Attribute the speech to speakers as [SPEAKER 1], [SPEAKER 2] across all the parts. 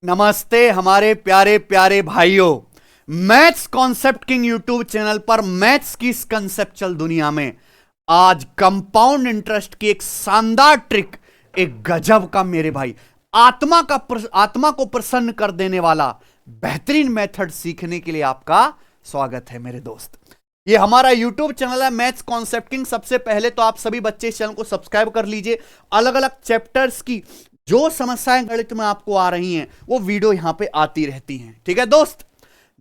[SPEAKER 1] नमस्ते हमारे प्यारे प्यारे भाइयों। Maths concept king YouTube channel पर मैथ्स की इस कंसेप्चुअल दुनिया में आज कंपाउंड इंटरेस्ट की एक शानदार ट्रिक, एक गजब का मेरे भाई आत्मा को प्रसन्न कर देने वाला बेहतरीन मेथड सीखने के लिए आपका स्वागत है मेरे दोस्त। ये हमारा YouTube चैनल है मैथ्स कॉन्सेप्ट किंग। सबसे पहले तो आप सभी बच्चे इस चैनल को सब्सक्राइब कर लीजिए। अलग अलग चैप्टर्स की जो समस्याएं गणित में आपको आ रही हैं वो वीडियो यहां पे आती रहती हैं। ठीक है दोस्त,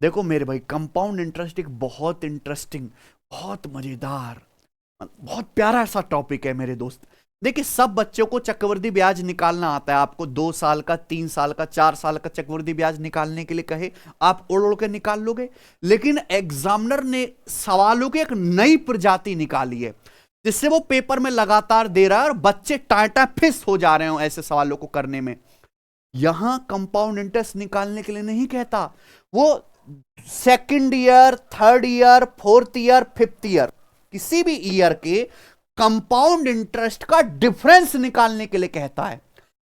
[SPEAKER 1] देखो मेरे भाई, कंपाउंड इंटरेस्ट एक बहुत इंटरेस्टिंग, बहुत मजेदार, बहुत प्यारा सा टॉपिक है मेरे दोस्त। देखिए, सब बच्चों को चक्रवृद्धि ब्याज निकालना आता है। आपको 2 साल का, 3 साल का, 4 साल का चक्रवृद्धि ब्याज निकालने के लिए कहे, आप उड़ उड़ के निकाल लोगे। लेकिन एग्जामिनर ने सवालों की एक नई प्रजाति निकाली है जिससे वो पेपर में लगातार दे रहा है और बच्चे टाटा फिस हो जा रहे हो ऐसे सवालों को करने में। यहां कंपाउंड इंटरेस्ट निकालने के लिए नहीं कहता, वो second year, third year, fourth year, fifth year, किसी भी ईयर के कंपाउंड इंटरेस्ट का डिफरेंस निकालने के लिए कहता है।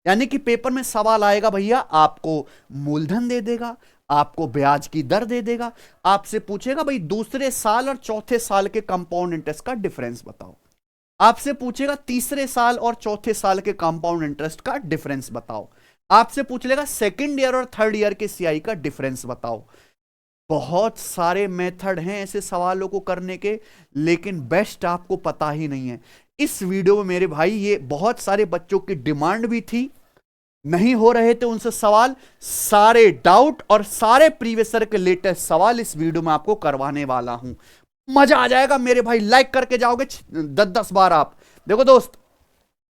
[SPEAKER 1] यानी कि पेपर में सवाल आएगा, भैया आपको मूलधन दे देगा, आपको ब्याज की दर दे देगा, आपसे पूछेगा भाई दूसरे साल और चौथे साल के कंपाउंड इंटरेस्ट का डिफरेंस बताओ, आपसे पूछेगा तीसरे साल और चौथे साल के कंपाउंड इंटरेस्ट का डिफरेंस बताओ, आपसे पूछ लेगा सेकंड ईयर और थर्ड ईयर के सीआई का डिफरेंस बताओ। बहुत सारे मेथड हैं ऐसे सवालों को करने के, लेकिन बेस्ट आपको पता ही नहीं है। इस वीडियो में मेरे भाई ये बहुत सारे बच्चों की डिमांड भी थी, नहीं हो रहे थे उनसे सवाल, सारे डाउट और सारे प्रीवियस ईयर के लेटेस्ट सवाल इस वीडियो में आपको करवाने वाला हूं। मजा आ जाएगा मेरे भाई, लाइक करके जाओगे 10-10 बार आप। देखो दोस्त,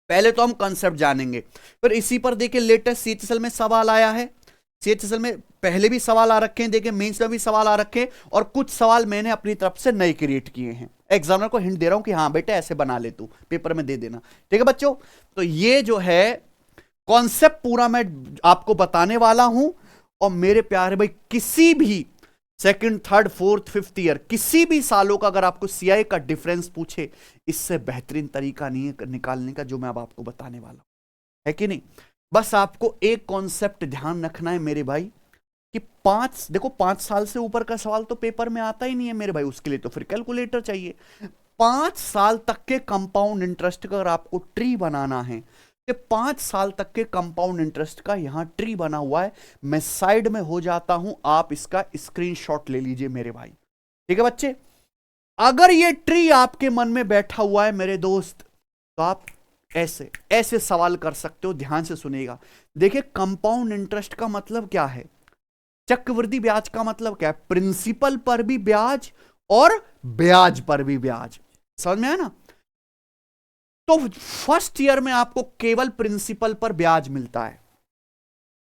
[SPEAKER 1] पहले तो हम कंसेप्ट जानेंगे, फिर इसी पर देखिए लेटेस्ट सीएचएसएल में सवाल आया है। सीएचएसएल में पहले भी सवाल आ रखे हैं, देखिए मेंस में भी सवाल आ रखे हैं, और कुछ सवाल मैंने अपनी तरफ से नए क्रिएट किए हैं। एग्जामिनर को हिंट दे रहा हूं कि हाँ बेटे ऐसे बना ले, तू पेपर में दे देना। ठीक है बच्चों, तो ये जो है कॉन्सेप्ट पूरा मैं आपको बताने वाला हूं। और मेरे प्यारे भाई, किसी भी second, third, fourth, fifth year, किसी भी सालों का अगर आपको सीआई का डिफरेंस पूछे, इससे बेहतरीन तरीका नहीं है निकालने का जो मैं अब आपको बताने वाला हूं, है कि नहीं। बस आपको एक कॉन्सेप्ट ध्यान रखना है मेरे भाई कि 5 साल से ऊपर का सवाल तो पेपर में आता ही नहीं है मेरे भाई, उसके लिए तो फिर कैलकुलेटर चाहिए। 5 साल तक के कंपाउंड इंटरेस्ट का अगर आपको ट्री बनाना है, कि 5 साल तक के कंपाउंड इंटरेस्ट का यहां ट्री बना हुआ है, मैं साइड में हो जाता हूं, आप इसका स्क्रीनशॉट ले लीजिए मेरे भाई। ठीक है बच्चे, अगर ये ट्री आपके मन में बैठा हुआ है मेरे दोस्त, तो आप ऐसे ऐसे सवाल कर सकते हो। ध्यान से सुनिएगा। देखिए, कंपाउंड इंटरेस्ट का मतलब क्या है, चक्रवृद्धि ब्याज का मतलब क्या है, प्रिंसिपल पर भी ब्याज और ब्याज पर भी ब्याज। समझ में आया ना। तो फर्स्ट ईयर में आपको केवल प्रिंसिपल पर ब्याज मिलता है,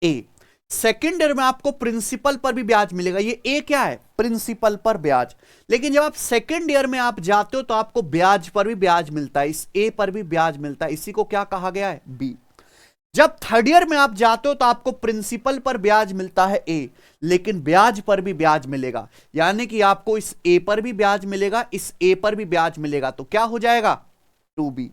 [SPEAKER 1] ए। सेकेंड ईयर में आपको प्रिंसिपल पर भी ब्याज मिलेगा, ये ए क्या है, प्रिंसिपल पर ब्याज। लेकिन जब आप सेकेंड ईयर में आप जाते हो तो आपको ब्याज पर भी ब्याज मिलता है, इस ए पर भी ब्याज मिलता है, इसी को क्या कहा गया है, बी। जब थर्ड ईयर में आप जाते हो तो आपको प्रिंसिपल पर ब्याज मिलता है ए, लेकिन ब्याज पर भी ब्याज मिलेगा, यानी कि आपको इस ए पर भी ब्याज मिलेगा, इस ए पर भी ब्याज मिलेगा, तो क्या हो जाएगा, 2B।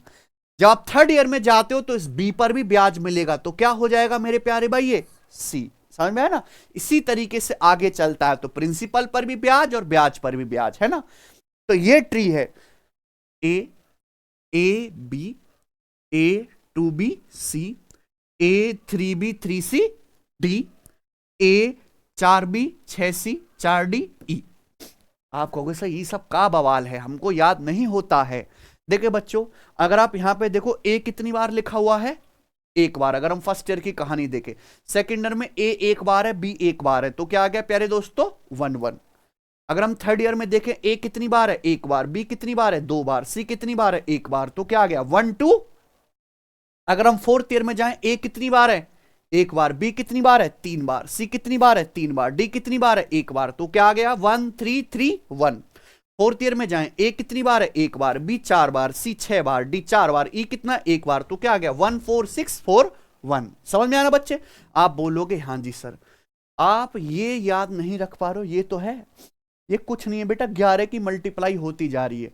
[SPEAKER 1] जब आप थर्ड ईयर में जाते हो तो इस बी पर भी ब्याज मिलेगा, तो क्या हो जाएगा मेरे प्यारे भाई, ये सी। समझ में है ना। इसी तरीके से आगे चलता है, तो प्रिंसिपल पर भी ब्याज और ब्याज पर भी ब्याज, है ना। तो ये ट्री है, A B, A2B C, A3B 3C D, A4B 6C 4D E। आप कहोगे सर ये सब का बवाल है, हमको याद नहीं होता है। देखिए बच्चों, अगर आप यहां पे देखो, ए कितनी बार लिखा हुआ है, एक बार। अगर हम फर्स्ट ईयर की कहानी देखें, सेकंड ईयर में ए एक बार है, बी एक बार है, तो क्या आ गया प्यारे दोस्तों, 1-1। अगर हम थर्ड ईयर में देखें, ए कितनी बार है, एक बार, बी कितनी बार है, 2 बार, सी कितनी बार है, एक बार, तो क्या आ गया, 1-2। अगर हम फोर्थ ईयर में जाएं, ए कितनी बार है, एक बार, बी कितनी बार है, 3 बार, सी कितनी बार है, 3 बार, डी कितनी बार है, एक बार, तो क्या आ गया, 1-3-3-1। फोर्थ ईयर में जाएं, ए कितनी बार है, एक बार, बी 4 बार, सी 6 बार, डी 4 बार, ई कितना, एक बार, तो क्या आ गया, 1-4-6-4-1। समझ में आना बच्चे। आप बोलोगे हाँ जी सर, आप ये याद नहीं रख पा रहे हो, ये तो है, ये कुछ नहीं है बेटा, 11 की मल्टीप्लाई होती जा रही है।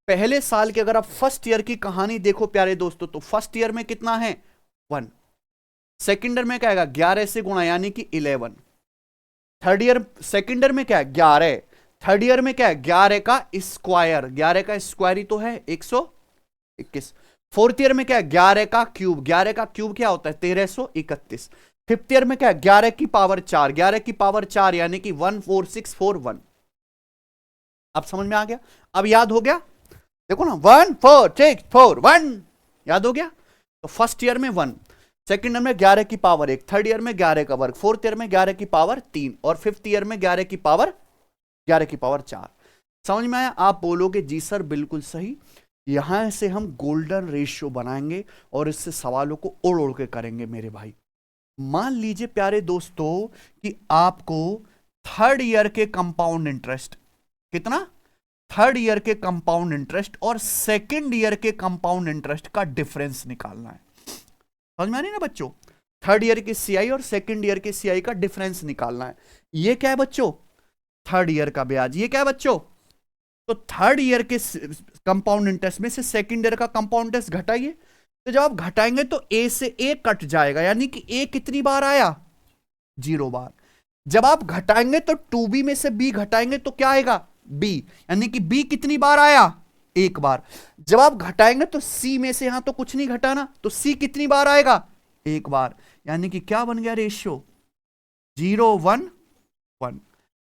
[SPEAKER 1] पहले साल के अगर आप फर्स्ट ईयर की कहानी देखो प्यारे दोस्तों, तो फर्स्ट ईयर में कितना है, 1। सेकेंड ईयर में क्या आएगा 11 से गुणा यानी कि 11। थर्ड ईयर सेकेंड ईयर में क्या है 11। थर्ड ईयर में क्या है 11 का स्क्वायर, 11 का स्क्वायर ही तो है 121। फोर्थ ईयर में क्या है 11 का क्यूब, 11 का क्यूब क्या होता है 1331। फिफ्थ ईयर में क्या है 11 की पावर 4, 11 की पावर 4 यानी कि 14641। अब समझ में आ गया, अब याद हो गया, देखो ना 14641 याद हो गया। तो फर्स्ट ईयर में 1, सेकेंड ईयर में 11 की पावर 1, थर्ड ईयर में 11 का वर्ग, फोर्थ ईयर में 11 की पावर 3 और फिफ्थ ईयर में 11 की पावर 4। समझ में आया? आप बोलोगे जी सर बिल्कुल सही। यहां से हम गोल्डन रेशियो बनाएंगे और इससे सवालों को ओढ़ ओढ़ के करेंगे मेरे भाई। मान लीजिए प्यारे दोस्तों कि आपको थर्ड ईयर के कंपाउंड इंटरेस्ट, कितना, थर्ड ईयर के कंपाउंड इंटरेस्ट और सेकेंड ईयर के कंपाउंड इंटरेस्ट का डिफरेंस निकालना है। समझ में आ रही ना बच्चों? थर्ड ईयर के सीआई और सेकेंड ईयर के सीआई का डिफरेंस निकालना है। ये क्या है बच्चों? थर्ड ईयर का ब्याज। ये क्या है बच्चों? तो थर्ड ईयर के कंपाउंड इंटरेस्ट में से सेकेंड ईयर का कंपाउंड इंटरेस्ट घटाइए। तो जब आप घटाएंगे तो ए से ए कट जाएगा, यानी कि ए कितनी बार आया 0 बार। जब आप घटाएंगे तो 2b में से b घटाएंगे तो क्या आएगा b, यानी कि b कितनी बार आया 1 बार। जब आप घटाएंगे तो c में से, यहां तो कुछ नहीं घटाना, तो c कितनी बार आएगा 1 बार, यानी कि क्या बन गया रेशियो 0-1-1।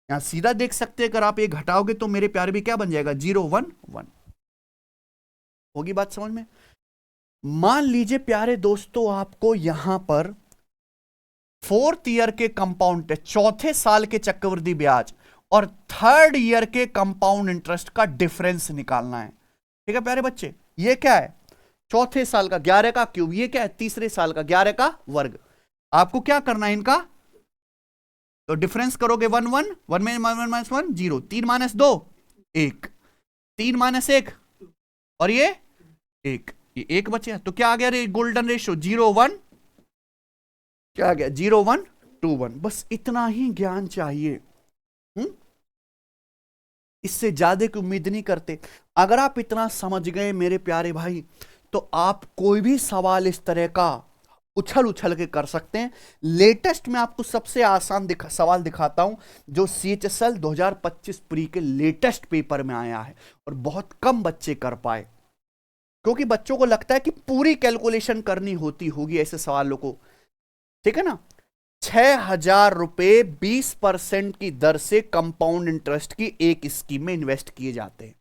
[SPEAKER 1] यहां सीधा देख सकते हैं, अगर आप ये घटाओगे तो मेरे प्यारे भी क्या बन जाएगा 0-1-1। होगी बात समझ में? मान लीजिए प्यारे दोस्तों आपको यहां पर फोर्थ ईयर के कंपाउंड, चौथे साल के चक्रवृद्धि ब्याज और थर्ड ईयर के कंपाउंड इंटरेस्ट का डिफरेंस निकालना है। ठीक है प्यारे बच्चे? ये क्या है चौथे साल का 11 का क्यूब, ये क्या है तीसरे साल का 11 का वर्ग। आपको क्या करना है इनका, तो डिफरेंस करोगे 1-1, 1 में 1 -1 0, 3 - 2 1, 3 - 1 और ये 1, ये 1 बचे। तो क्या आ गया रे गोल्डन रेशियो 0-1, क्या आ गया 0-1-2-1। बस इतना ही ज्ञान चाहिए, इससे ज्यादा की उम्मीद नहीं करते। अगर आप इतना समझ गए मेरे प्यारे भाई, तो आप कोई भी सवाल इस तरह का उछल उछल के कर सकते हैं। लेटेस्ट में आपको सबसे आसान सवाल दिखाता हूं जो CHSL 2025 प्री के लेटेस्ट पेपर में आया है और बहुत कम बच्चे कर पाए, क्योंकि बच्चों को लगता है कि पूरी कैलकुलेशन करनी होती होगी ऐसे सवालों को। ठीक है ना? 6,000 रुपए 20% की दर से कंपाउंड इंटरेस्ट की एक स्कीम में इन्वेस्ट किए जाते हैं।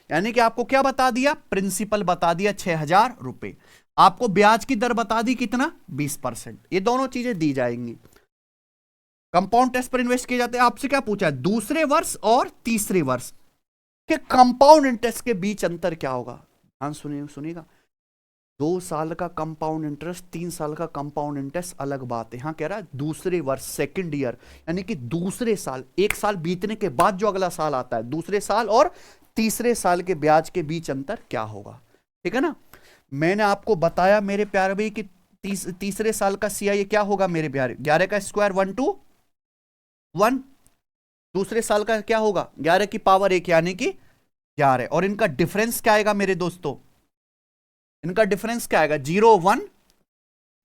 [SPEAKER 1] यानी कि आपको क्या बता दिया, प्रिंसिपल बता दिया 6,000 रुपए, आपको ब्याज की दर बता दी कितना 20%। ये दोनों चीजें दी जाएंगी। कंपाउंड टेस्ट पर इन्वेस्ट किए जाते हैं। आपसे क्या पूछा है, दूसरे वर्ष और तीसरे वर्ष के कंपाउंड इंटरेस्ट के बीच अंतर क्या होगा। ध्यान सुनिएगा, 2 साल का कंपाउंड इंटरेस्ट, 3 साल का कंपाउंड इंटरेस्ट अलग बात है। यहां कह रहा है दूसरे वर्ष, सेकंड ईयर, यानी कि दूसरे साल, 1 साल बीतने के बाद जो अगला साल आता है, दूसरे साल और तीसरे साल के ब्याज के बीच अंतर क्या होगा। ठीक है ना? मैंने आपको बताया मेरे प्यारे भाई कि तीसरे साल का सीआई क्या होगा मेरे प्यारे, 11 का स्क्वायर 1-2-1। दूसरे साल का क्या होगा 11 की पावर 1 यानी कि 11। और इनका डिफरेंस क्या आएगा मेरे दोस्तों, इनका डिफरेंस क्या आएगा 0-1।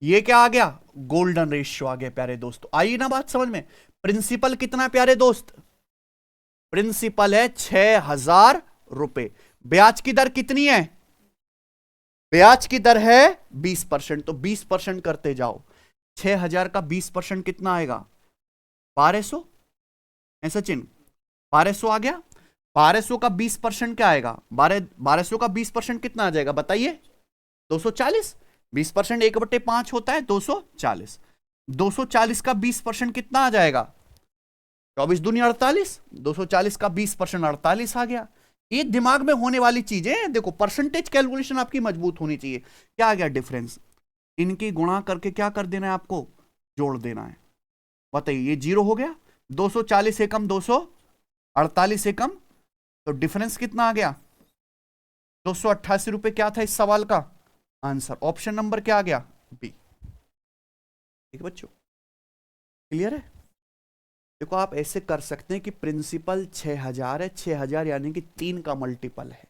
[SPEAKER 1] ये क्या आ गया गोल्डन रेशियो आ गया प्यारे दोस्तों। आइए ना बात समझ में। प्रिंसिपल कितना प्यारे दोस्त, प्रिंसिपल है 6,000 रुपए। ब्याज की दर कितनी है, ब्याज की दर है 20%, तो 20% करते जाओ। 6,000 का 20% कितना आएगा 1200, ऐसा चिन्ह 1200 आ गया। 1200 का 20% क्या आएगा, 1200 का 20% कितना आ जाएगा बताइए 240। 20% 1/5 होता है 240। 240 का 20% कितना आ जाएगा 24 दूनी 48। 240 का 20% 48 आ गया। ये दिमाग में होने वाली चीजें देखो, परसेंटेज कैलकुलेशन आपकी मजबूत होनी चाहिए। क्या आ गया डिफरेंस, इनकी गुणा करके क्या कर देना है आपको, जोड़ देना है। बताइए ये 0 हो गया, 240 से कम 248 से कम, तो डिफरेंस कितना आ गया 288 रुपए। क्या था इस सवाल का आंसर, ऑप्शन नंबर क्या आ गया बी। ठीक है बच्चों, क्लियर है? देखो आप ऐसे कर सकते हैं कि प्रिंसिपल 6,000 है, 6,000 यानी कि 3 का मल्टीपल है,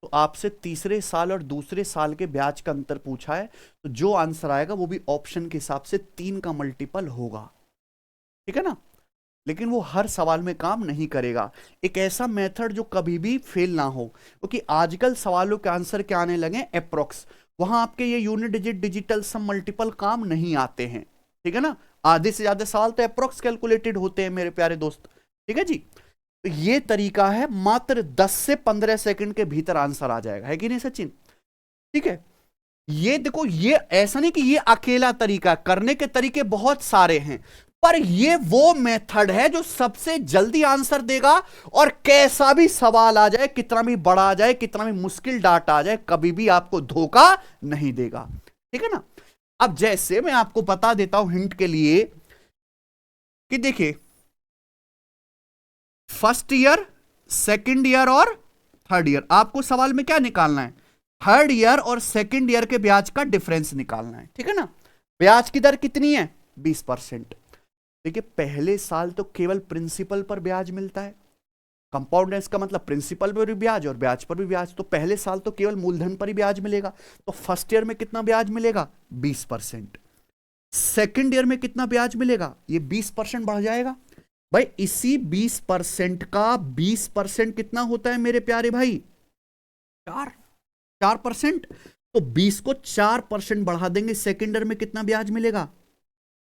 [SPEAKER 1] तो आपसे तीसरे साल और दूसरे साल के ब्याज का अंतर पूछा है, तो जो आंसर आएगा वो भी ऑप्शन के हिसाब से 3 का मल्टीपल होगा, ठीक है ना। लेकिन वो हर सवाल में काम नहीं करेगा। एक ऐसा मेथड जो कभी भी फेल ना हो, क्योंकि आजकल सवालों के आंसर क्या आने लगे, अप्रोक्स, वहां आपके ये यूनिट डिजिट, डिजिटल सम, मल्टीपल काम नहीं आते हैं, ठीक है ना। आधे से ज्यादा सवाल तो अप्रोक्स कैलकुलेटेड होते हैं मेरे प्यारे दोस्त, ठीक है जी। तो ये तरीका है, मात्र 10 से 15 सेकंड के भीतर आंसर आ जाएगा, है कि नहीं सचिन, ठीक है। ये देखो, ये ऐसा नहीं कि ये अकेला तरीका, करने के तरीके बहुत सारे हैं, पर ये वो मेथड है जो सबसे जल्दी आंसर देगा, और कैसा भी सवाल आ जाए, कितना भी बड़ा आ जाए, कितना भी मुश्किल डाटा आ जाए, कभी भी आपको धोखा नहीं देगा, ठीक है ना। अब जैसे मैं आपको बता देता हूं हिंट के लिए कि देखिए, फर्स्ट ईयर, सेकंड ईयर और थर्ड ईयर, आपको सवाल में क्या निकालना है, थर्ड ईयर और सेकंड ईयर के ब्याज का डिफरेंस निकालना है, ठीक है ना। ब्याज की दर कितनी है, 20%। देखिए, पहले साल तो केवल प्रिंसिपल पर ब्याज मिलता है, कंपाउंड इंटरेस्ट का मतलब प्रिंसिपल पर भी ब्याज और ब्याज पर भी ब्याज, तो पहले साल तो केवल मूलधन पर ही ब्याज मिलेगा। तो फर्स्ट ईयर में कितना ब्याज मिलेगा, 20%। सेकंड ईयर में कितना ब्याज मिलेगा, ये 20% बढ़ जाएगा भाई। इसी 20% का 20% कितना होता है मेरे प्यारे भाई, 4%। तो 20 को 4% बढ़ा देंगे, सेकंड ईयर में कितना ब्याज मिलेगा,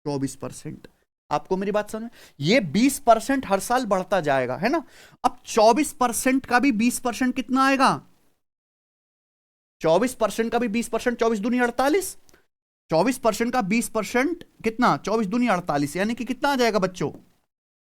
[SPEAKER 1] 24%। आपको मेरी बात समझ में, ये 20% हर साल बढ़ता जाएगा, है ना। अब 24% का भी 20% कितना आएगा, 24% का भी 20%, 24 दूनी 48, 24% का 20% कितना, 24 दूनी 48, यानी कि कितना आ जाएगा बच्चों,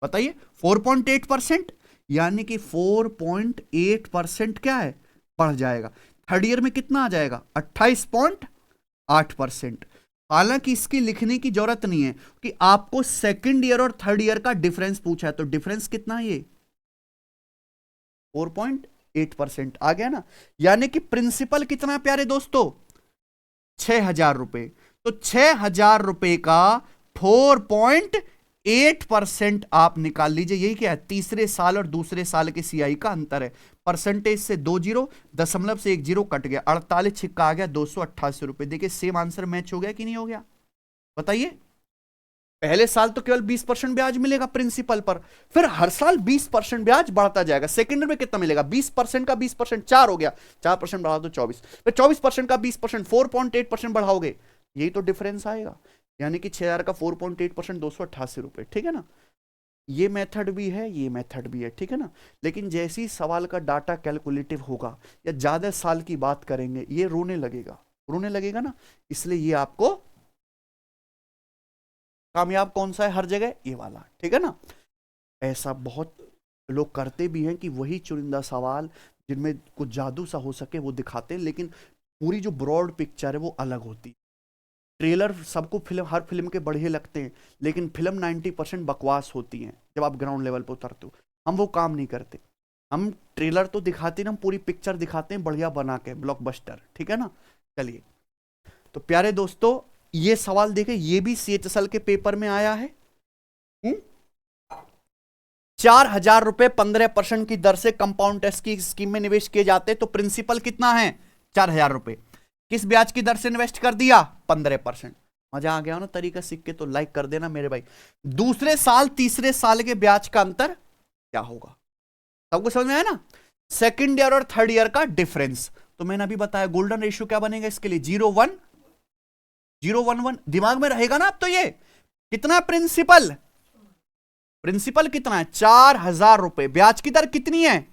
[SPEAKER 1] बताइए, 4.8%, यानी कि 4.8% क्या है, बढ़ जाएगा। थर्ड ईयर में कितना आ जाएगा, 28.8%। हालांकि इसकी लिखने की जरूरत नहीं है कि आपको सेकंड ईयर और थर्ड ईयर का डिफरेंस पूछा है, तो डिफरेंस कितना है, ये 4.8% आ गया ना। यानी कि प्रिंसिपल कितना है प्यारे दोस्तों, 6,000 रुपए। तो 6,000 रुपए का 4.8% आप निकाल लीजिए। यही क्या है, तीसरे साल और दूसरे साल के सीआई का अंतर है। परसेंटेज से 2 जीरो, दशमलव से 1 जीरो कट गया, 48 छिक्का आ गया, 288 रुपए। देखिए, सेम आंसर मैच हो गया कि नहीं हो गया, बताइए। पहले साल तो केवल 20% ब्याज मिलेगा प्रिंसिपल पर, फिर हर साल 20% ब्याज बढ़ता जाएगा। सेकंड में कितना मिलेगा, 20% का 20%, 4 हो गया, 4% बढ़ा दो 24, फिर 24% का 20%, 4.8% बढ़ाओगे, यही तो डिफरेंस आएगा। यानी कि 6,000 का 4.8%, 288 रुपए, ठीक है ना। ये मेथड भी है, ये मेथड भी है, ठीक है ना। लेकिन जैसे ही सवाल का डाटा कैलकुलेटिव होगा या ज्यादा साल की बात करेंगे, ये रोने लगेगा, रोने लगेगा ना। इसलिए ये आपको कामयाब कौन सा है हर जगह, ये वाला, ठीक है ना। ऐसा बहुत लोग करते भी हैं कि वही चुनिंदा सवाल जिनमें कुछ जादू सा हो सके वो दिखाते हैं, लेकिन पूरी जो ब्रॉड पिक्चर है वो अलग होती है। ट्रेलर सबको फिल्म, हर फिल्म के बढ़िया लगते हैं, लेकिन फिल्म 90% बकवास होती है जब आप ग्राउंड लेवल पर उतरते हो। हम वो काम नहीं करते, हम ट्रेलर तो दिखाते ना, हम पूरी पिक्चर दिखाते हैं बढ़िया बना के, ब्लॉकबस्टर, ठीक है ना। चलिए, तो प्यारे दोस्तों, ये सवाल देखें, ये भी सीएचएसएल के पेपर में आया है। 4,000 रुपए 15% की दर से कंपाउंड टेस्ट की स्कीम में निवेश किए जाते, तो प्रिंसिपल कितना है, 4,000 रुपए। किस ब्याज की दर से इन्वेस्ट कर दिया, 15%। मजा आ गया ना तरीका सीख के, तो लाइक कर देना मेरे भाई। दूसरे साल तीसरे साल के ब्याज का अंतर क्या होगा, सबको समझ में आया ना। सेकंड ईयर और थर्ड ईयर का डिफरेंस, तो मैंने अभी बताया गोल्डन रेशियो क्या बनेगा इसके लिए, 0:1, 0:1:1 दिमाग में रहेगा ना। अब तो ये कितना प्रिंसिपल, प्रिंसिपल कितना है, 4,000 रुपए, ब्याज की दर कितनी है,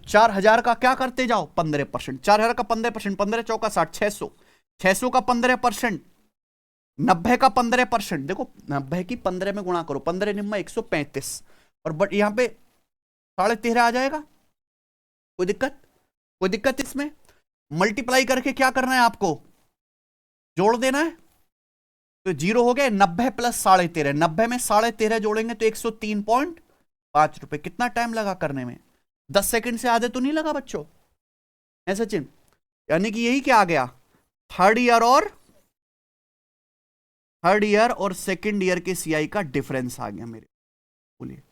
[SPEAKER 1] 4,000 का क्या करते जाओ, 15%, 4,000 का 15%, 15 चौका 60, 600, 600 का 15%, 90 का 15%। देखो 90 की 15 में गुणा करो, 15 निम्मा 135, और बट यहां पे 13.5 आ जाएगा। कोई दिक्कत, कोई दिक्कत इसमें। मल्टीप्लाई करके क्या करना है आपको, जोड़ देना है, तो 0 हो गए। 90 प्लस 13.5, 90 में 13.5 जोड़ेंगे तो 103.5 रुपए। कितना टाइम लगा करने में, 10 सेकंड से आधे तो नहीं लगा बच्चों, है सचिन। यानी कि यही क्या आ गया, थर्ड ईयर और सेकंड ईयर के सीआई का डिफरेंस आ गया मेरे, बोलिए।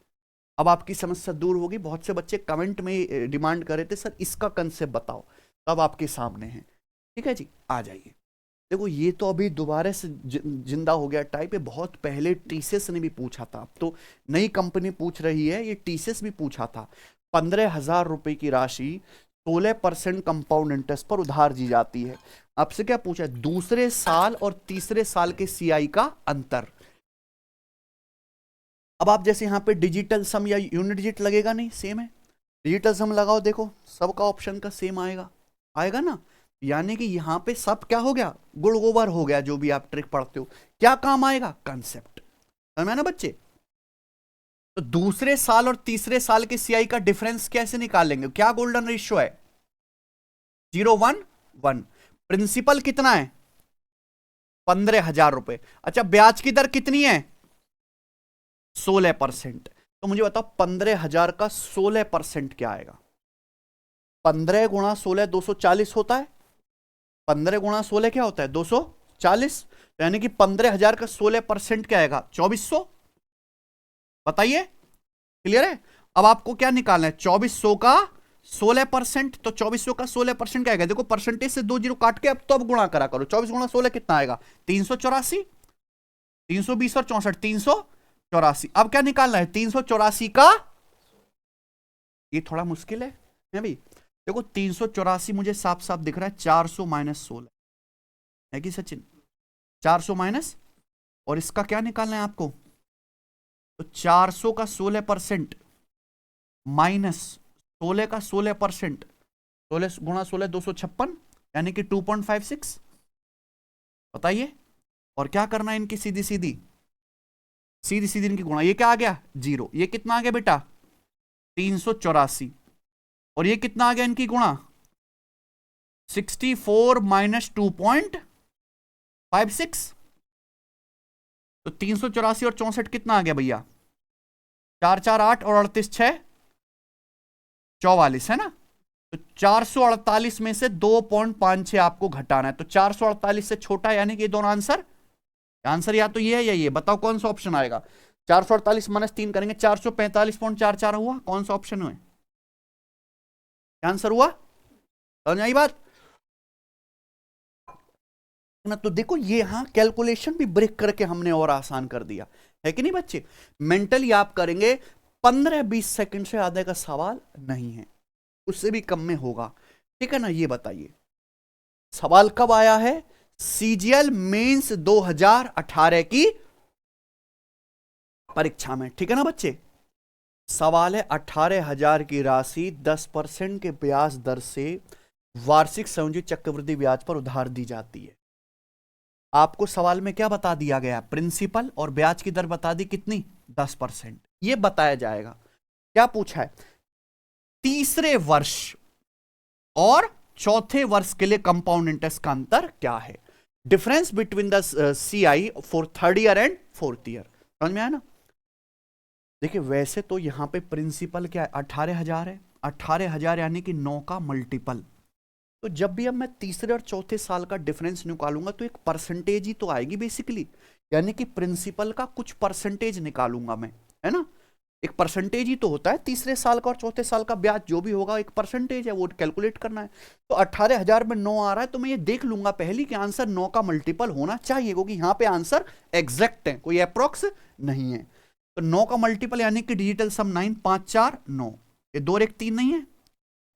[SPEAKER 1] अब आपकी समस्या दूर होगी। बहुत से बच्चे कमेंट में डिमांड कर रहे थे सर इसका कंसेप्ट बताओ, तब आपके सामने है। ठीक है जी, आ जाइए। देखो ये तो अभी दोबारा से जिंदा हो गया टाइप है, बहुत पहले टीसीएस ने भी पूछा था, अब तो नई कंपनी पूछ रही है, ये टीसीएस भी पूछा था। 15,000 रुपए की राशि 16% कंपाउंड इंटरेस्ट पर उधार दी जाती है। आपसे क्या पूछा, दूसरे साल और तीसरे साल के सीआई का अंतर। अब आप जैसे यहां पे डिजिटल सम या यूनिट डिजिट लगेगा, नहीं सेम है। डिजिटल सम लगाओ, देखो सबका ऑप्शन का सेम आएगा, आएगा ना। यानी कि यहां पे सब क्या हो गया, गुड़ गोबर हो गया। जो भी आप ट्रिक पढ़ते हो क्या काम आएगा, कंसेप्ट। समझ में ना बच्चे। तो दूसरे साल और तीसरे साल के सीआई का डिफरेंस कैसे निकालेंगे, क्या गोल्डन रेशियो है, 0:1:1। प्रिंसिपल कितना है, 15,000 रुपए। अच्छा ब्याज की दर कितनी है, 16%। तो मुझे बताओ 15,000 का 16% क्या आएगा। 15 गुणा 16 240 होता है। 15 गुणा 16 क्या होता है, 240। यानी कि 15,000 का 16% क्या आएगा, 2,400। बताइए, क्लियर है। अब आपको क्या निकालना है, 2,400 का 16%। तो 2,400 का 16% क्या आएगा, देखो परसेंटेज से 2 जीरो काट के अब तो अब गुणा करा करो। 24 गुणा 16 कितना आएगा, 384। 320 और 64, 384। अब क्या निकालना है, 384 का, ये थोड़ा मुश्किल है भाई। देखो 384 मुझे साफ साफ दिख रहा है, 400 माइनस 16 है कि सचिन, 400 माइनस, और इसका क्या निकालना है आपको, तो 400 का 16% माइनस 16 का 16%, 16 गुणा 16 256, यानी कि 2.56। बताइए, और क्या करना है इनकी सीधी सीधी सीधी सीधी इनकी गुणा। ये क्या आ गया, 0। ये कितना आ गया बेटा, 384। और ये कितना आ गया इनकी गुणा, 64 माइनस 2.56। तो 384 और 64 कितना आ गया भैया, 4 4 8 और 38 6 44 है ना। तो 448 में से 2.56 आपको घटाना है। तो 448 से छोटा है, यानी कि ये दोनों आंसर, आंसर या तो ये है या ये। बताओ कौन सा ऑप्शन आएगा। 448 माइनस 3 करेंगे, 445.44 हुआ। कौन सा ऑप्शन हुआ, आंसर हुआ। समझ आई बात ना। तो देखो ये यहां कैलकुलेशन भी ब्रेक करके हमने और आसान कर दिया है कि नहीं बच्चे। मेंटली आप करेंगे, 15-20 सेकंड से आधे का सवाल नहीं है, उससे भी कम में होगा। ठीक है ना। ये बताइए सवाल कब आया है, सीजीएल मेंस 2018 की परीक्षा में। ठीक है ना बच्चे। सवाल है 18,000 की राशि 10% के ब्याज दर से वार्षिक संयोजित चक्रवृद्धि ब्याज पर उधार दी जाती है। आपको सवाल में क्या बता दिया गया, प्रिंसिपल और ब्याज की दर बता दी कितनी, 10%। ये बताया जाएगा। क्या पूछा है, तीसरे वर्ष और चौथे वर्ष के लिए कंपाउंड इंटरेस्ट का अंतर क्या है, difference between the CI for third year and fourth year. समझ में आया ना। देखिए वैसे तो यहां पे प्रिंसिपल क्या है, 18,000 है। 18,000 यानी कि 9 का मल्टीपल। तो जब भी अब मैं तीसरे और चौथे साल का डिफरेंस निकालूंगा तो एक परसेंटेज ही तो आएगी बेसिकली, यानी कि प्रिंसिपल का कुछ परसेंटेज निकालूंगा मैं, है ना। एक परसेंटेज ही तो होता है, तीसरे साल का और चौथे साल का ब्याज जो भी होगा एक परसेंटेज है, वो कैलकुलेट करना है। तो 18,000 में 9 आ रहा है, तो मैं ये देख लूंगा पहली कि आंसर 9 का मल्टीपल होना चाहिए, क्योंकि यहां पे आंसर एग्जैक्ट है, कोई अप्रोक्स नहीं है। तो 9 का मल्टीपल यानी कि डिजिटल सम 9, 5 4 9, ये 2 और 1 3 नहीं है।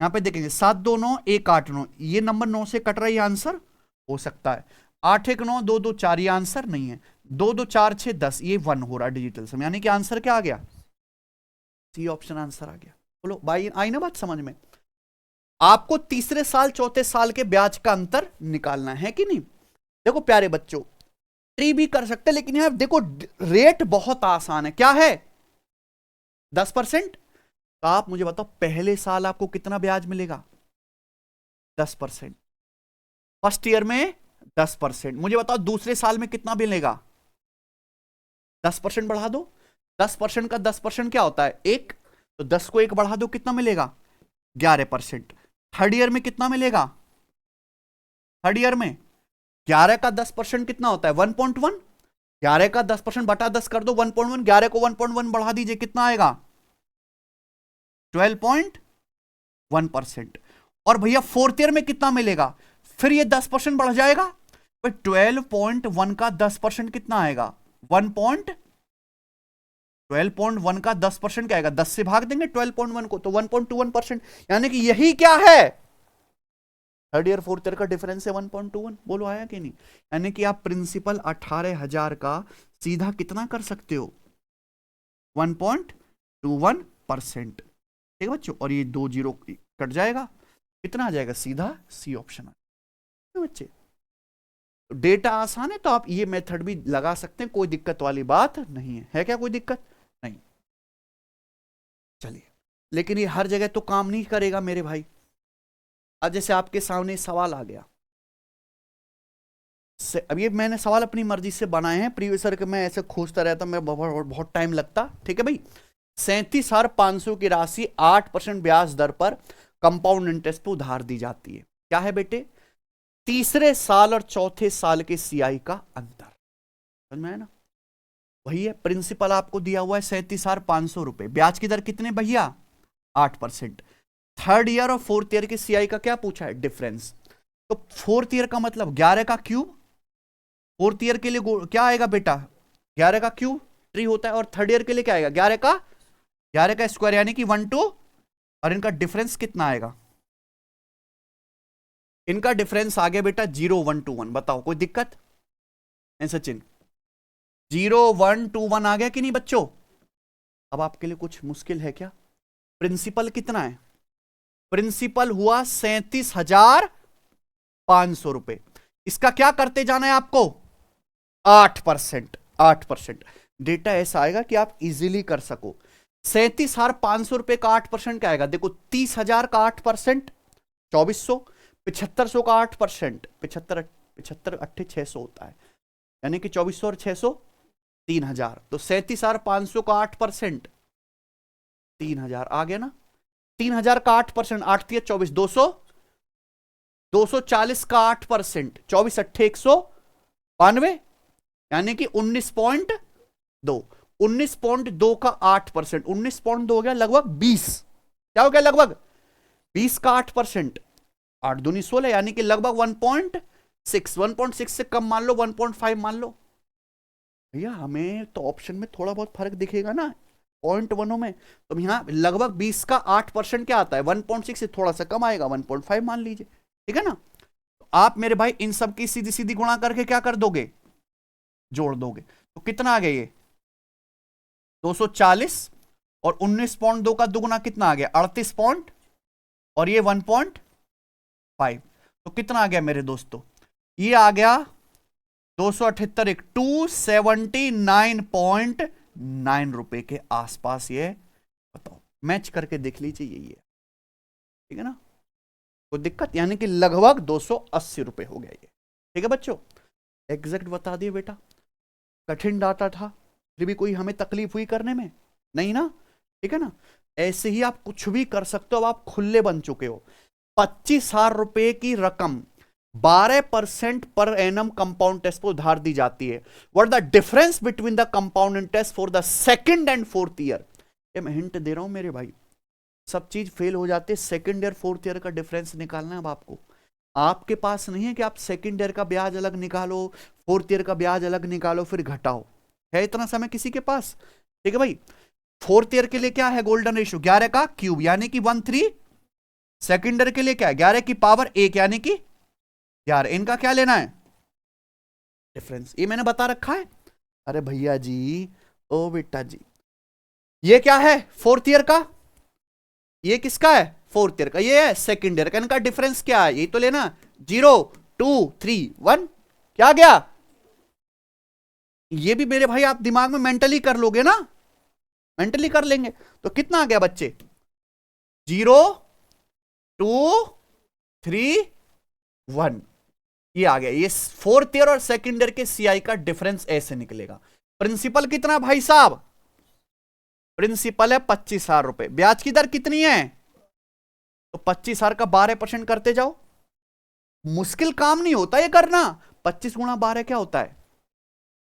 [SPEAKER 1] यहां पे देखेंगे 7 2 9 1 8 9, ये नंबर 9 से कट रहा है, आंसर हो सकता है। 8 1 9 2 2 4, ये आंसर नहीं है। 2 2 4 6 10, ये 1 हो रहा है डिजिटल सम, यानी कि आंसर क्या आ गया, सी ऑप्शन आंसर आ गया। बोलो भाई आई ना बात समझ में। आपको तीसरे साल चौथे साल के ब्याज का अंतर निकालना है कि नहीं। देखो प्यारे बच्चों, ट्री भी कर सकते, लेकिन यहां देखो रेट बहुत आसान है। क्या है, 10%। तो आप मुझे बताओ पहले साल आपको कितना ब्याज मिलेगा, 10%। फर्स्ट ईयर में 10%। मुझे बताओ दूसरे साल में कितना मिलेगा, 10% बढ़ा दो। 10% का 10% क्या होता है, 1। तो 10 को 1 बढ़ा दो, कितना मिलेगा, 11%। थर्ड ईयर में कितना मिलेगा, थर्ड ईयर में 11 का 10% कितना होता है, 1.1। 11 का 10% बटा 10 कर दो, 1.1। 11 को 1.1 बढ़ा दीजिए, कितना आएगा, 12.1%। और भैया फोर्थ ईयर में कितना मिलेगा, फिर ये 10% बढ़ जाएगा। तो 12.1 का 10% कितना आएगा, 12.1 का 10% क्या आएगा, 10 से भाग देंगे 12.1 को तो 1.21%। यानी कि यही क्या है, थर्ड ईयर फोर्थ ईयर का डिफरेंस है 1.21। बोलो आया कि नहीं। यानी कि आप प्रिंसिपल 18,000 का सीधा कितना कर सकते हो, 1.21%। ठीक है बच्चों, और ये 2 जीरो कट जाएगा, कितना आ जाएगा, सीधा सी ऑप्शन आ बच्चे। डेटा आसान है तो आप ये मेथड भी लगा सकते हैं, कोई दिक्कत वाली बात नहीं है क्या कोई दिक्कत नहीं। चलिए, लेकिन ये हर जगह तो काम नहीं करेगा मेरे भाई। आज जैसे आपके सामने सवाल आ गया, अब ये मैंने सवाल अपनी मर्जी से बनाए हैं, प्रीवियस ईयर के मैं ऐसे खोजता रहता, मैं बहुत टाइम लगता। ठीक है भाई, 37,500 की राशि 8% ब्याज दर पर कंपाउंड इंटरेस्ट पर उधार दी जाती है। क्या है बेटे, तीसरे साल और चौथे साल के सीआई का अंतर। समझ में आया ना, वही है। प्रिंसिपल आपको दिया हुआ है 37,500 रुपए, ब्याज की दर कितने भैया, 8%। थर्ड ईयर और फोर्थ ईयर के सीआई का क्या पूछा है, डिफरेंस। तो फोर्थ ईयर का मतलब 11 का क्यूब, फोर्थ ईयर के लिए क्या आएगा बेटा, 11 का क्यूब ट्री होता है। और थर्ड ईयर के लिए क्या आएगा, 11 का स्क्वायर, यानी कि 1 2, और इनका डिफरेंस कितना आएगा, इनका डिफरेंस आ गया बेटा 0 1 2 1। बताओ कोई दिक्कत है सचिन, 0 1 2 1 आ गया कि नहीं बच्चों। अब आपके लिए कुछ मुश्किल है क्या, प्रिंसिपल कितना है, प्रिंसिपल हुआ 37,500 रुपए, इसका क्या करते जाना है आपको, 8%। डेटा ऐसा आएगा कि आप इजीली कर सको। 37,500 रुपए का 8% क्या आएगा, देखो 30,000 का 8% 2,400, 7,500 का 8% 75 अट्ठे 600 होता है, यानी कि 2,400 और 600 3,000। तो 37,500 का 8% 3,000 आ गया ना, 3,000 का 8%, 8 3 24, 240 का 8%, 24 अट्ठे 192, यानी कि 19.2, 19.2 का 8%, 19.2 हो गया लगभग 20, क्या हो गया लगभग 20 का 8%, 8 दूनी 16, यानी कि लगभग 1.6 से कम मान लो, 1.5 मान लो। भैया हमें तो ऑप्शन में थोड़ा बहुत फर्क दिखेगा ना, 0.1 में, तो यहां लगभग 20 का 8% क्या आता है, 1.6 से थोड़ा सा कम आएगा, 1.5 मान लीजिए। ठीक है ना, तो आप मेरे भाई इन सब की सीधी सीधी गुणा करके क्या कर दोगे, जोड़ दोगे। तो कितना आ गया ये 240, और 19.2 का दुगुना कितना आ गया 38 पॉइंट, और ये 1.5, तो कितना आ गया मेरे दोस्तों, ये आ गया 278 279.9 रुपए के आसपास। ये बताओ मैच करके देख लीजिए, यही है। ठीक है ना, कोई दिक्कत, यानी कि लगभग 280 रुपए हो गया ये। ठीक है बच्चों, एग्जैक्ट बता दिए बेटा, कठिन डाटा था फिर भी कोई हमें तकलीफ हुई करने में नहीं ना। ठीक है ना, ऐसे ही आप कुछ भी कर सकते हो, अब आप खुले बन चुके हो। 25,000 रुपए की रकम 12% पर एनम कंपाउंड टेस्ट पर उधार दी जाती है। What the difference between the compound interest for the second and fourth year. ये मैं हिंट दे रहा हूं मेरे भाई, सब चीज फेल हो जाती है, सेकंड ईयर फोर्थ ईयर का डिफरेंस निकालना है। अब आपको, आपके पास नहीं है कि आप सेकंड ईयर का ब्याज अलग निकालो, फोर्थ ईयर का ब्याज अलग निकालो फिर घटाओ, है इतना समय किसी के पास। ठीक है भाई, फोर्थ ईयर के लिए क्या है गोल्डन रेशियो, 11 का क्यूब यानी कि 13, सेकंड ईयर के लिए क्या है 11 की पावर 1 यानी कि 11। इनका क्या लेना है डिफरेंस, ये मैंने बता रखा है। अरे भैया जी, ओ बेटा जी, ये क्या है फोर्थ ईयर का, ये किसका है फोर्थ ईयर का, ये है सेकंड ईयर का। इनका डिफरेंस क्या है, ये तो लेना 0 2 3 1, क्या गया, ये भी मेरे भाई आप दिमाग में मेंटली कर लोगे ना, मेंटली कर लेंगे। तो कितना आ गया बच्चे, 0 2 3 1, ये आ गया। ये फोर्थ ईयर और सेकंड ईयर के सीआई का डिफरेंस ऐसे निकलेगा। प्रिंसिपल कितना भाई साहब, प्रिंसिपल है 25,000 रुपए, ब्याज की दर कितनी है, तो 25,000 का 12% करते जाओ। मुश्किल काम नहीं होता ये करना, 25 गुणा 12 क्या होता है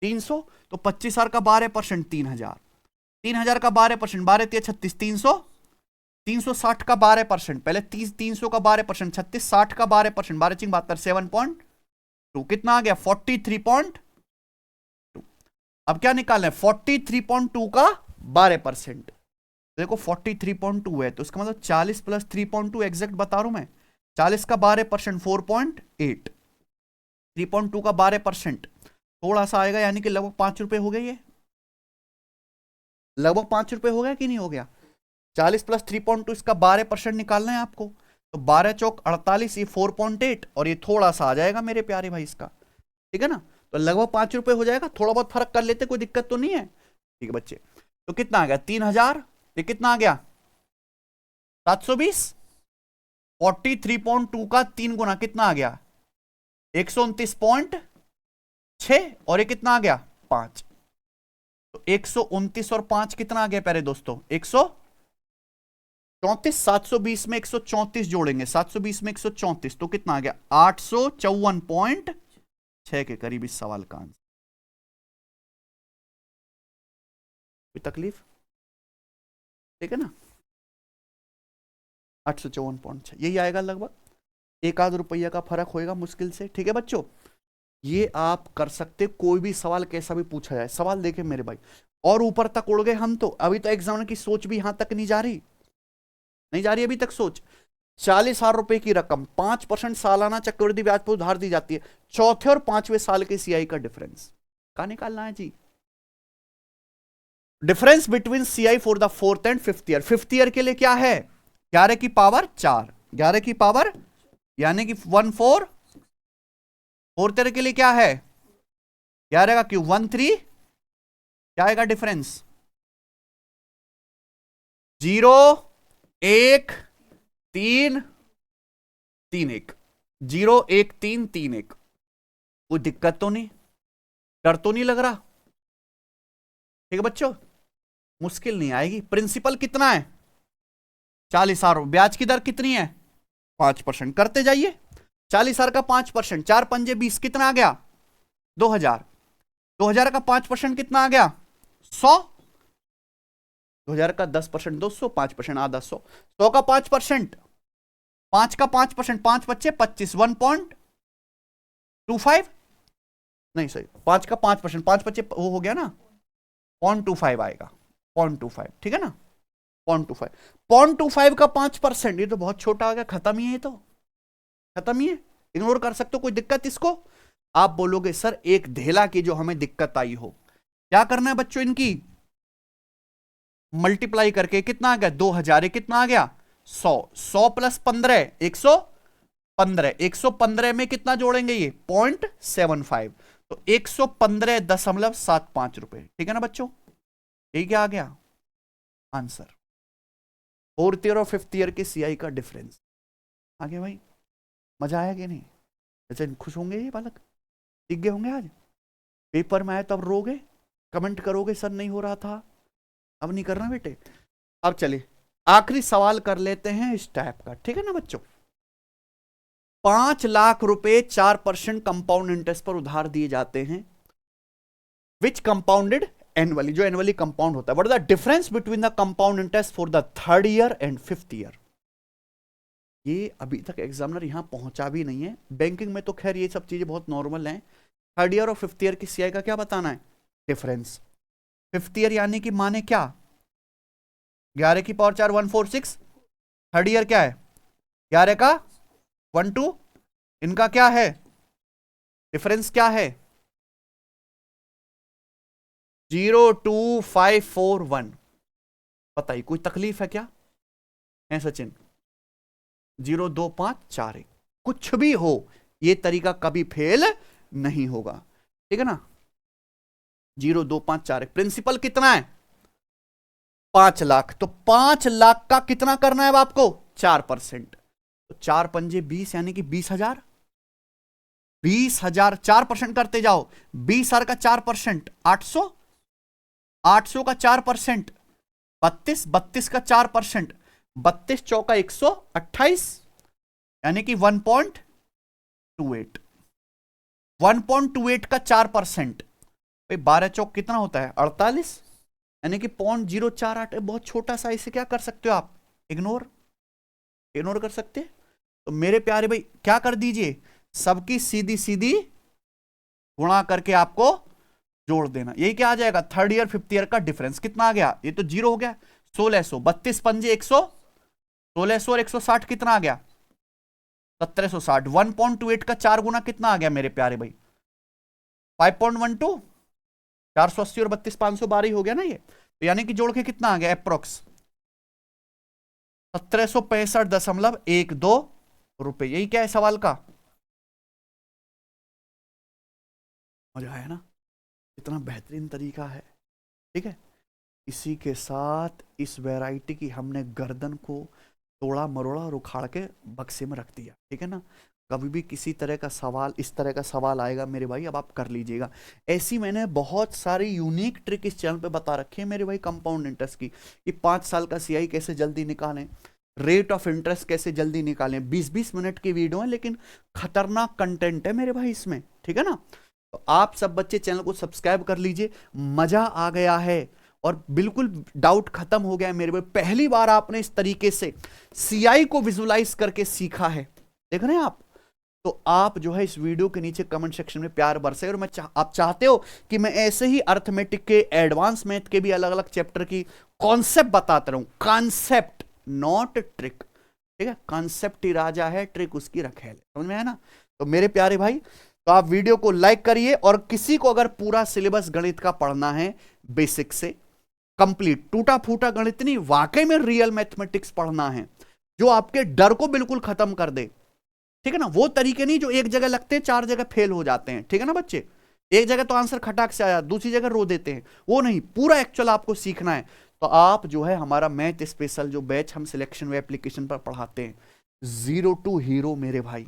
[SPEAKER 1] 300, तो 25,000 का 12% 3,000, 3,000 का 12%, 12 3 36, 360 का 12%, पहले 300 का 12%, 36 60 का 12%, 12 7.2 कितना आ गया 43.2। अब क्या निकालना है 43.2 का 12%। देखो 43.2 है तो इसका मतलब 40 प्लस 3.2 एग्जैक्ट बता रहा हूं मैं। 40 का 12% 4.8, 3.2 का 12% थोड़ा सा आएगा, यानी कि लगभग 5 रुपए हो गए। ये लगभग 5 रुपए हो गया कि नहीं हो गया। 40 प्लस 3.2 इसका 12% निकालना है आपको, तो 12 चौक 48, ये 4.8 और ये थोड़ा सा आ जाएगा मेरे प्यारे भाई इसका, ठीक है ना। तो लगभग 5 रुपए हो जाएगा, थोड़ा बहुत फर्क कर लेते, कोई दिक्कत तो नहीं है। ठीक है बच्चे, तो कितना आ गया 3000, ये कितना आ गया 720। 43.2 का 3 गुना कितना आ गया 129.6, और ये कितना आ गया 5। तो 129 और 5 कितना आ गया प्यारे दोस्तों 134। 720 में 134 जोड़ेंगे, 720 में 134 तो कितना आ गया 854.6 के करीब इस सवाल का आंसर। कोई तकलीफ, ठीक है ना। 854.6 यही आएगा लगभग, एक आध रुपया का फर्क होएगा मुश्किल से। ठीक है बच्चों, ये आप कर सकते, कोई भी सवाल कैसा भी पूछा जाए। सवाल देखे मेरे भाई, और ऊपर तक उड़ गए हम तो। अभी तो एग्जामिनर की सोच भी यहां तक नहीं जा रही, नहीं जा रही अभी तक सोच। 40,000 रुपए की रकम 5% सालाना चक्रवृद्धि ब्याज पर उधार दी जाती है, चौथे और 5वें साल के सीआई का डिफरेंस कहां निकालना है जी। Difference between CI for the 4th and 5th year. 5th year के लिए क्या है 11 की पावर 4, 11 की पावर यानी कि 14। 4th ईयर के लिए क्या है 11 का क्यूब 13, क्या आएगा डिफरेंस 0 1 3 3 1, 0 1 3 3 1। कोई दिक्कत तो नहीं, डर तो नहीं लग रहा, ठीक है बच्चों। मुश्किल नहीं आएगी। प्रिंसिपल कितना है 40,000, ब्याज की दर कितनी है 5%, करते जाइए। 40,000 का 5%, 4 पंजे 20, कितना आ गया 2000। 2000 का 5% कितना आ गया 100। 2000 का 10% 200, 5% आधा 100। 100 का 5%, 5 का 5%, 5 बच्चे 25, 1.25 नहीं सही, 5 का 5%, 5 बच्चे वो हो गया ना 0.25 आएगा, 0.25 ठीक है ना 0.25। 0.25 का 5%, ये तो बहुत छोटा आ गया, खत्म ही है, ये तो खत्म ही है, इग्नोर कर सकते हो। कोई दिक्कत इसको। आप बोलोगे सर एक धेला की जो हमें दिक्कत आई हो, क्या करना है बच्चों, इनकी मल्टीप्लाई करके कितना आ गया 2000, कितना आ गया 100, 100 प्लस 15 115, 115 में कितना जोड़ेंगे ये 0.75, तो 115.75 रुपए, ठीक है ना बच्चों। यही क्या आ गया आंसर। 4th ईयर और 5th ईयर के सीआई का डिफरेंस आ गया भाई। मजा आया कि नहीं, अच्छा खुश होंगे ये बालक, सीख गए होंगे। आज पेपर में आए तब रोगे, कमेंट करोगे सर नहीं हो रहा था, अब नहीं करना बेटे। अब चलिए आखिरी सवाल कर लेते हैं इस टाइप का, ठीक है ना बच्चों। 5 लाख रुपए 4% कंपाउंड इंटरेस्ट पर उधार दिए जाते हैं, विच कंपाउंडेड एनुअली, जो एनुअली कंपाउंड होता है। What is the difference between the compound interest for the 3rd year and 5th year. ये अभी तक एग्जामिनर यहां पहुंचा भी नहीं है। बैंकिंग में तो खैर ये सब चीजें बहुत नॉर्मल हैं। 3rd ईयर और 5th ईयर की सीआई का क्या बताना है डिफरेंस। 5th ईयर यानी कि माने क्या 11 की पावर 4 146। 3rd ईयर क्या है 11 का 12, इनका क्या है डिफरेंस क्या है 02541। बताइए कोई तकलीफ है क्या है सचिन। 02541, कुछ भी हो ये तरीका कभी फेल नहीं होगा, ठीक है ना। 02541, प्रिंसिपल कितना है 5 लाख, तो 5 लाख का कितना करना है अब आपको 4%, तो 4 पंजे 20 यानी कि 20,000। 20,000 4% करते जाओ, 20,000 का 4% 800, 800 का 4% 32, 32 का 4% 32 चौका 128 यानी कि 1.28, 1.28 का 4%, भाई 12 चौक कितना होता है 48 यानी कि 0.048, बहुत छोटा सा। इसे क्या कर सकते हो आप इग्नोर कर सकते हैं? तो मेरे प्यारे भाई क्या कर दीजिए, सबकी सीधी सीधी गुणा करके आपको जोड़ देना। यही क्या आ जाएगा, थर्ड ईयर फिफ्थ ईयर का डिफरेंस कितना आ गया, ये तो 0 हो गया। 1600, 32 पंजे 100, 1600 और 160 कितना आ गया, 1760। 1.28 का 4 गुना कितना आ गया मेरे प्यारे भाई, 5.12, 480 और 32 512 हो गया ना ये। तो यानी कि जोड़ के कितना आ गया अप्रोक्स 1765.12 रुपए। यही क्या है सवाल का, मजा आया ना, इतना बेहतरीन तरीका है। ठीक है, इसी के साथ इस वैरायटी की हमने गर्दन को तोड़ा मरोड़ा और उखाड़ के बक्से में रख दिया। ठीक है ना, कभी भी किसी तरह का सवाल, इस तरह का सवाल आएगा मेरे भाई, अब आप कर लीजिएगा। ऐसी मैंने बहुत सारी यूनिक ट्रिक इस चैनल पे बता रखी है मेरे भाई कंपाउंड इंटरेस्ट की, कि 5 साल का सीआई कैसे जल्दी निकालें, रेट ऑफ इंटरेस्ट कैसे जल्दी निकालें। 20-20 मिनट की वीडियो है लेकिन खतरनाक कंटेंट है मेरे भाई इसमें। ठीक है ना, तो आप सब बच्चे चैनल को सब्सक्राइब कर लीजिए। मजा आ गया है और बिल्कुल डाउट खत्म हो गया है मेरे भाई। पहली बार आपने इस तरीके से सीआई को विजुलाइज करके सीखा है, देख रहे हैं आप। तो आप जो है इस वीडियो के नीचे कमेंट सेक्शन में प्यार बरसे, और आप चाहते हो कि मैं ऐसे ही अर्थमेटिक के, एडवांस मैथ के भी अलग अलग चैप्टर की कॉन्सेप्ट बताता रहूं। Concept not trick. ठीक है, कॉन्सेप्ट ही राजा है, ट्रिक उसकी रखेल। समझ में आया ना। तो मेरे प्यारे भाई, तो आप वीडियो को लाइक करिए, और किसी को अगर पूरा सिलेबस गणित का पढ़ना है बेसिक से कंप्लीट, टूटा फूटा गणित नहीं, वाकई में रियल मैथमेटिक्स पढ़ना है जो आपके डर को बिल्कुल खत्म कर दे। ठीक है ना, वो तरीके नहीं जो एक जगह लगते हैं 4 जगह फेल हो जाते हैं। ठीक है ना बच्चे, एक जगह तो आंसर खटाक से आया, दूसरी जगह रो देते हैं, वो नहीं, पूरा एक्चुअल आपको सीखना है। तो आप जो है हमारा मैथ स्पेशल जो बैच हम सिलेक्शन वे एप्लीकेशन पर पढ़ाते हैं, 0 टू हीरो मेरे भाई,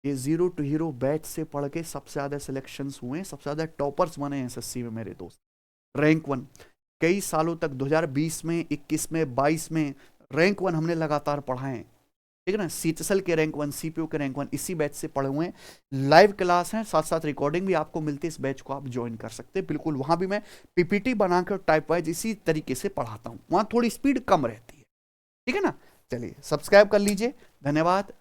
[SPEAKER 1] ये 0 टू हीरो बैच से पढ़ के सबसे ज्यादा सिलेक्शंस हुए, सबसे ज्यादा टॉपर्स बने हैं एसएससी में मेरे दोस्त। रैंक 1 कई सालों तक 2020 में, 21 में, 22 में रैंक 1 हमने लगातार पढ़ाए हैं। ठीक है ना, सीएचएसएल के रैंक 1, सीपीओ के रैंक 1 इसी बैच से पढ़े हुए हैं। लाइव क्लास है, साथ साथ रिकॉर्डिंग भी आपको मिलती है। इस बैच को आप ज्वाइन कर सकते हैं बिल्कुल, वहां भी मैं पीपीटी बनाकर टाइप वाइज इसी तरीके से पढ़ाता हूं, वहां थोड़ी स्पीड कम रहती है। ठीक है ना, चलिए सब्सक्राइब कर लीजिए। धन्यवाद,